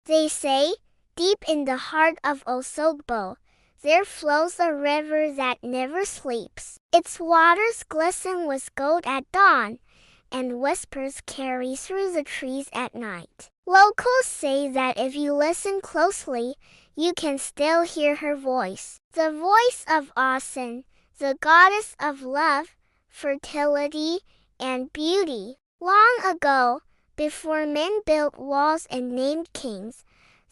They say, deep in the heart of Osogbo, there flows a river that never sleeps. Its waters glisten with gold at dawn, and whispers carry through the trees at night. Locals say that if you listen closely, you can still hear her voice. The voice of Osun, the goddess of love, fertility, and beauty. Long ago, before men built walls and named kings,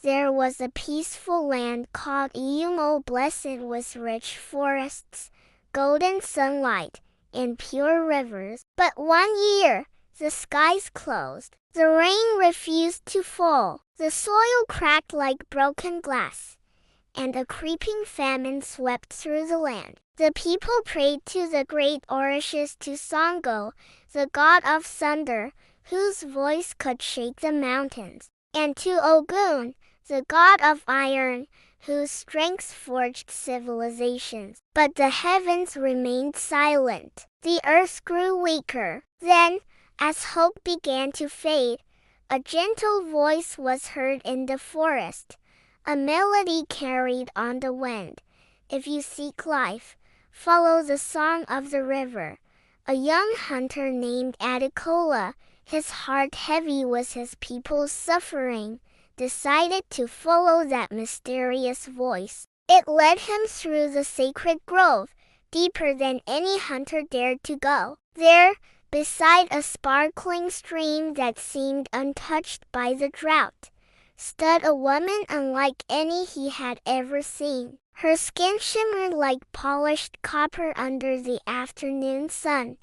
there was a peaceful land called Iyumo, blessed with rich forests, golden sunlight, and pure rivers. But one year, the skies closed. The rain refused to fall. The soil cracked like broken glass, and a creeping famine swept through the land. The people prayed to the great Osun-Osogbo, the god of thunder, whose voice could shake the mountains, and to Ogun, the god of iron, whose strength forged civilizations. But the heavens remained silent. The earth grew weaker. Then, as hope began to fade, a gentle voice was heard in the forest, a melody carried on the wind. If you seek life, follow the song of the river. A young hunter named Adikola, his heart heavy with his people's suffering, decided to follow that mysterious voice. It led him through the sacred grove, deeper than any hunter dared to go. There, beside a sparkling stream that seemed untouched by the drought, stood a woman unlike any he had ever seen. Her skin shimmered like polished copper under the afternoon sun,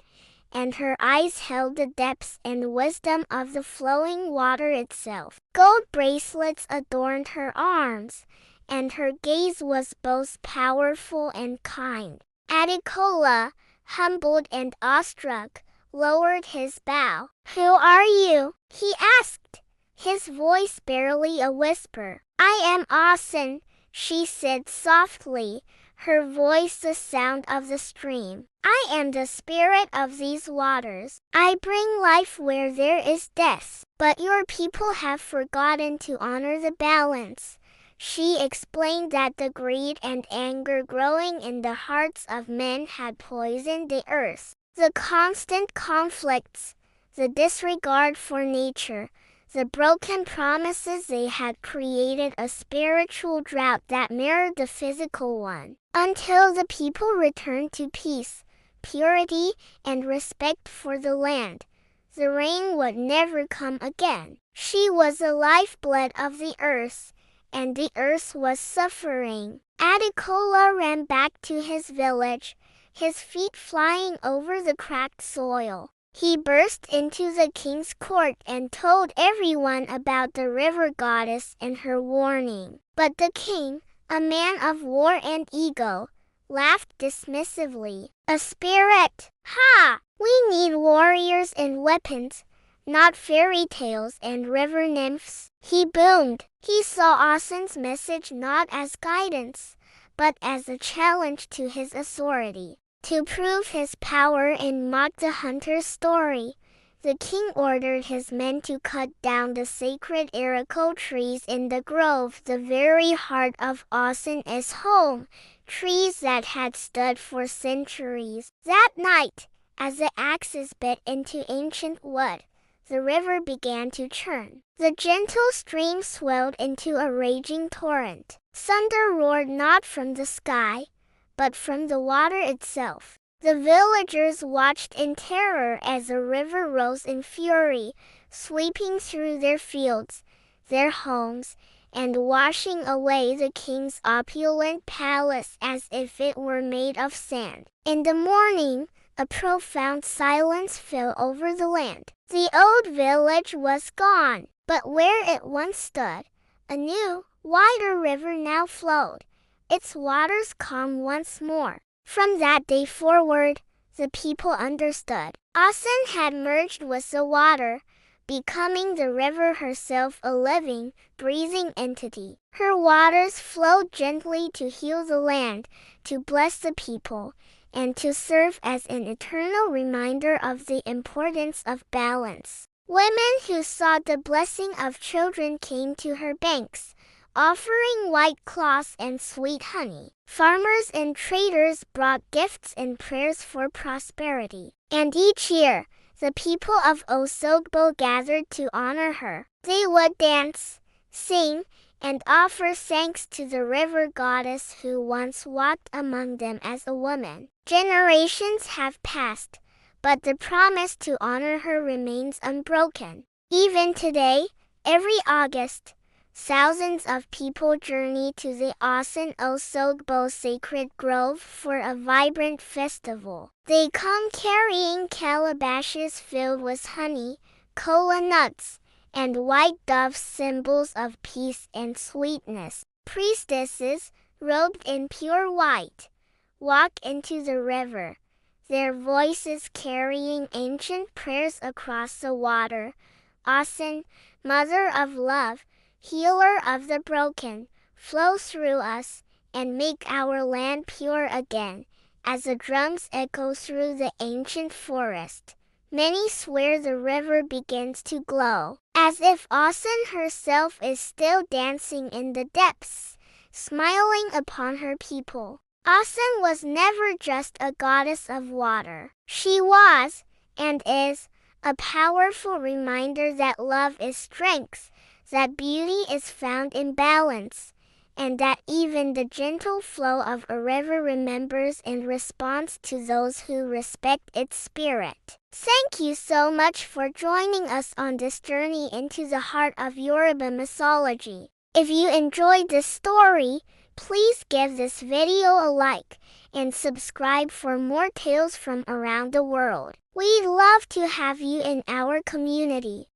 and her eyes held the depths and wisdom of the flowing water itself. Gold bracelets adorned her arms, and her gaze was both powerful and kind. Adikola, humbled and awestruck, lowered his bow. "Who are you?" he asked, his voice barely a whisper. "I am Osun," she said softly, her voice the sound of the stream. "I am the spirit of these waters. I bring life where there is death. But your people have forgotten to honor the balance." She explained that the greed and anger growing in the hearts of men had poisoned the earth. The constant conflicts, the disregard for nature, the broken promises they had created a spiritual drought that mirrored the physical one. Until the people returned to peace, purity, and respect for the land, the rain would never come again. She was the lifeblood of the earth, and the earth was suffering. Adikola ran back to his village, his feet flying over the cracked soil. He burst into the king's court and told everyone about the river goddess and her warning. But the king, a man of war and ego, laughed dismissively. "A spirit? Ha! We need warriors and weapons, not fairy tales and river nymphs." He boomed. He saw Osun's message not as guidance, but as a challenge to his authority. To prove his power and mock the hunter's story, the king ordered his men to cut down the sacred iroko trees in the grove, the very heart of Osun's home, trees that had stood for centuries. That night, as the axes bit into ancient wood, the river began to churn. The gentle stream swelled into a raging torrent. Thunder roared not from the sky, but from the water itself. The villagers watched in terror as the river rose in fury, sweeping through their fields, their homes, and washing away the king's opulent palace as if it were made of sand. In the morning, a profound silence fell over the land. The old village was gone, but where it once stood, a new, wider river now flowed, its waters calm once more. From that day forward, the people understood. Osun had merged with the water, becoming the river herself, a living, breathing entity. Her waters flowed gently to heal the land, to bless the people, and to serve as an eternal reminder of the importance of balance. Women who sought the blessing of children came to her banks, offering white cloths and sweet honey. Farmers and traders brought gifts and prayers for prosperity. And each year, the people of Osogbo gathered to honor her. They would dance, sing, and offer thanks to the river goddess who once walked among them as a woman. Generations have passed, but the promise to honor her remains unbroken. Even today, every August, thousands of people journey to the Osun-Osogbo Sacred Grove for a vibrant festival. They come carrying calabashes filled with honey, kola nuts, and white doves, symbols of peace and sweetness. Priestesses, robed in pure white, walk into the river, their voices carrying ancient prayers across the water. Osun, Mother of Love, Healer of the broken, flow through us and make our land pure again. As the drums echo through the ancient forest, many swear the river begins to glow, as if Osun herself is still dancing in the depths, smiling upon her people. Osun was never just a goddess of water. She was, and is, a powerful reminder that love is strength, that beauty is found in balance, and that even the gentle flow of a river remembers and responds to those who respect its spirit. Thank you so much for joining us on this journey into the heart of Yoruba mythology. If you enjoyed this story, please give this video a like and subscribe for more tales from around the world. We'd love to have you in our community.